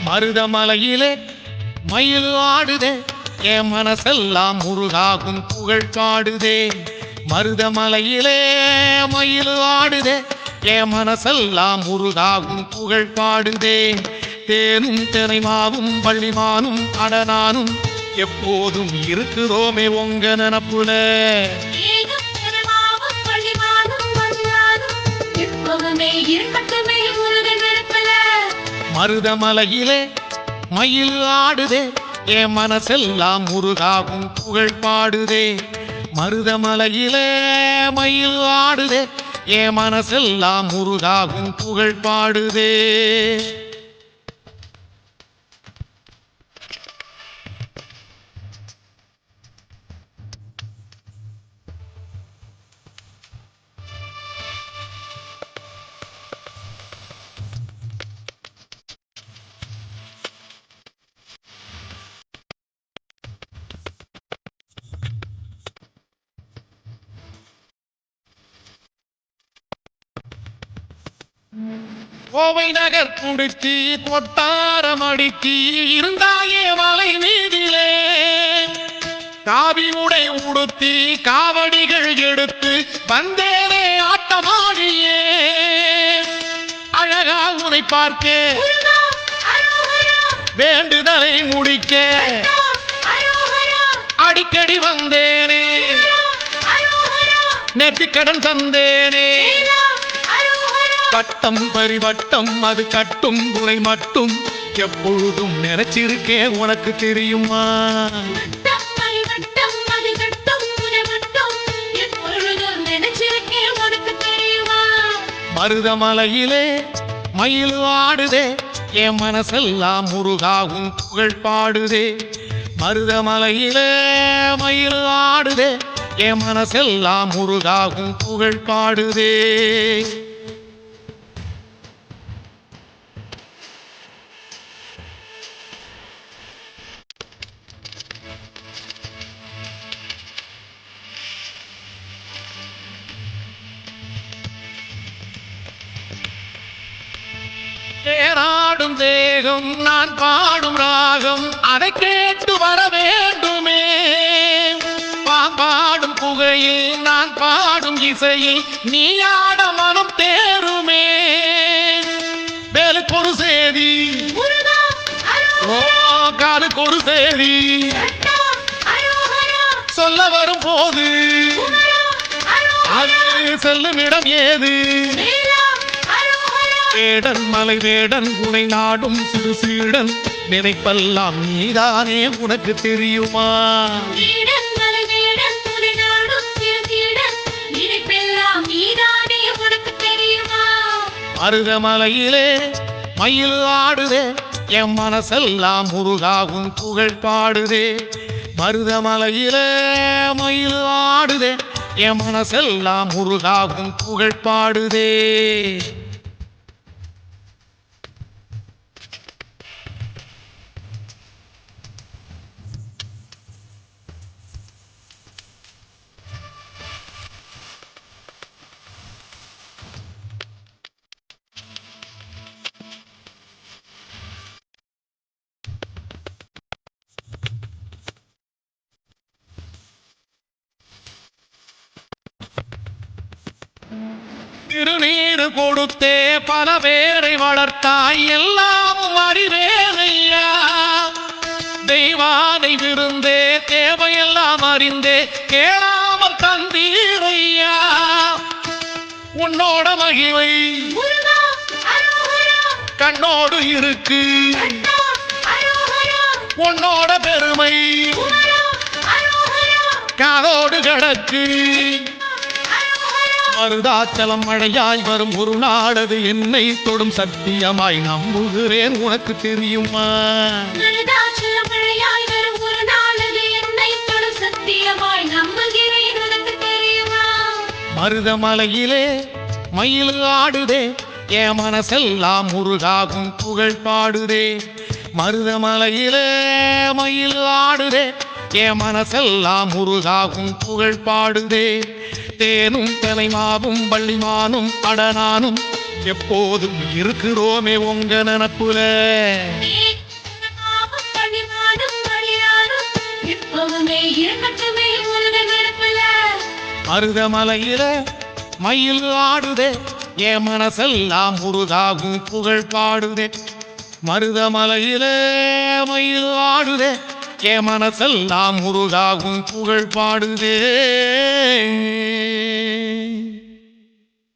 மருதமலையிலே மயில் ஆடுதே என் மனசெல்லாம் முருகாகும் புகழ் பாடுதே. மருதமலையிலே மயில் ஆடுதே என் மனசெல்லாம் முருகாகும் புகழ் பாடுதே. தேனும் தினைமாவும் பள்ளிமானும் அடனானும் எப்போதும் இருக்குதோமே உங்க நினப்புல. மருதமலையிலே மயில் ஆடுதே என் மனசெல்லாம் முருகாகும் புகழ் பாடுதே. மருதமலையிலே மயில் ஆடுதே என் மனசெல்லாம் முருகாகும் புகழ் பாடுதே. கோவை நகர் குடிச்சி கொட்டாரம் அடிச்சி இருந்தாயே மலை மீதிலே. காவி உடை உடுத்தி காவடிகள் எடுத்து வந்தேனே ஆட்டமாடியே. அழகா உனை பார்க்க வேண்டுதலை முடிக்க அடிக்கடி வந்தேனே. நெற்றிக்கடன் தந்தேனே. கட்டம் பரிவட்டம் அது கட்டும் துணை மட்டும் எப்பொழுதும் நினைச்சிருக்கேன் உனக்கு தெரியுமா? மருதமலையிலே மயில் ஆடுதே என் மனசெல்லாம் முருகாகும் புகழ் பாடுதே. மருதமலையிலே மயில் ஆடுதே என் மனசெல்லாம் முருகாகும் புகழ் பாடுதே. தேராடும் தேகம் நான் பாடும் ராகம் அதை கேட்டு வர வேண்டுமே. பாடும் புகையில் நான் பாடும் இசையில் நீ ஆட மனம் தேருமே. வேலுக்கு ஒரு சேதி காலுக்கு ஒரு சேதி சொல்ல வரும் போது அது செல்லும் இடம் ஏது? வேடன் மலை வேடன் உனை நாடும் சிறு சீடன் நினைப்பெல்லாம் நீதானே உனக்கு தெரியுமா? மருதமலையிலே மயில் ஆடுதே என் மனசெல்லாம் முருகாகும் புகழ் பாடுதே. மருதமலையிலே மயில் ஆடுதே என் மனசெல்லாம் முருகாகும் புகழ் பாடுதே. திருநீரு கொடுத்தே பல பேரை வளர்த்தாய் எல்லாமும் அறிவேனையா. தெய்வானை விருந்தே தேவையெல்லாம் அறிந்தே கேளாமல் தந்தீரையா. உன்னோட மகிமை கண்ணோடு இருக்கு. உன்னோட பெருமை காதோடு கிடக்கு. மருதாச்சலம் மழையாய் வரும் ஒரு நாளது என்னை தொடும் சத்தியமாய் நம்புகிறேன் உனக்கு தெரியுமா? மருதமலையிலே மயில் ஆடுதே என் மனசெல்லாம் முருகாகும் புகழ் பாடுதே. மருதமலையிலே மயில் ஆடுதே என் மனசெல்லாம் முருகாகும் புகழ் பாடுதே. தேனும் தினைமாவும் பள்ளிமானும் அடனானும் எப்போதும் இருக்குதோமே உங்க நினப்புல. மருதமலையில மயில் ஆடுதே என் மனசெல்லாம் முருகாவும் புகழ் பாடுதே மருதமலையில மயில் ஆடுதே என் மனசெல்லாம் முருகாவும் புகழ் பாடுதே